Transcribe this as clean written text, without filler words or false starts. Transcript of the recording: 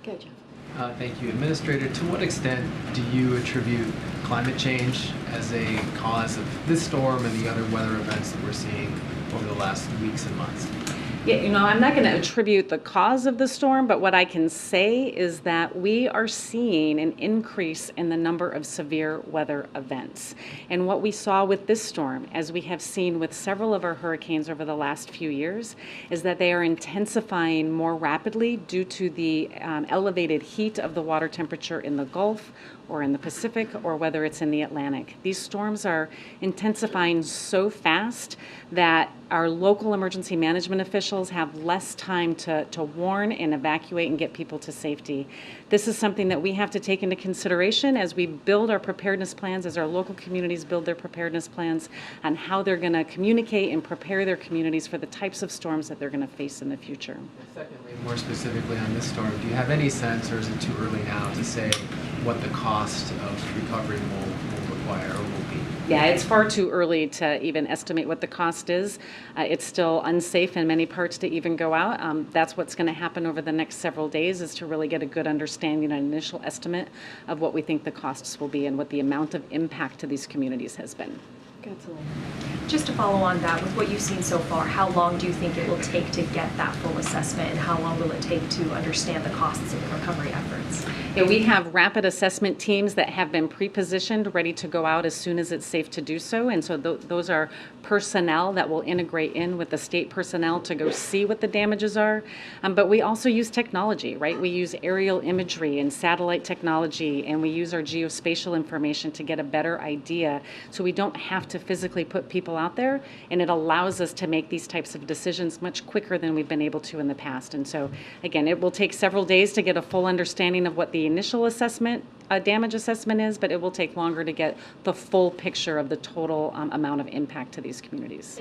Good, Jeff. Thank you. Administrator, to what extent do you attribute climate change as a cause of this storm and the other weather events that we're seeing over the last weeks and months? Yeah, I'm not going to attribute the cause of the storm, but what I can say is that we are seeing an increase in the number of severe weather events. And what we saw with this storm, as we have seen with several of our hurricanes over the last few years, is that they are intensifying more rapidly due to the elevated heat of the water temperature in the Gulf or in the Pacific, or whether it's in the Atlantic. These storms are intensifying so fast that our local emergency management officials have less time to warn and evacuate and get people to safety. This is something that we have to take into consideration as we build our preparedness plans, as our local communities build their preparedness plans on how they're going to communicate and prepare their communities for the types of storms that they're going to face in the future. And secondly, more specifically on this storm, do you have any sense, or is it too early now to say what the cost of recovery will require or will be? Yeah, it's far too early to even estimate what the cost is. It's still unsafe in many parts to even go out. That's what's going to happen over the next several days, is to really get a good understanding, an initial estimate of what we think the costs will be and what the amount of impact to these communities has been. Absolutely. Just to follow on that, with what you've seen so far, how long do you think it will take to get that full assessment, and how long will it take to understand the costs of the recovery efforts? Yeah, we have rapid assessment teams that have been pre-positioned, ready to go out as soon as it's safe to do so. And so those are personnel that will integrate in with the state personnel to go see what the damages are. But we also use technology, right? We use aerial imagery and satellite technology, and we use our geospatial information to get a better idea, so we don't have to physically put people out there, and it allows us to make these types of decisions much quicker than we've been able to in the past. And so again, it will take several days to get a full understanding of what the initial assessment, damage assessment is, but it will take longer to get the full picture of the total amount of impact to these communities.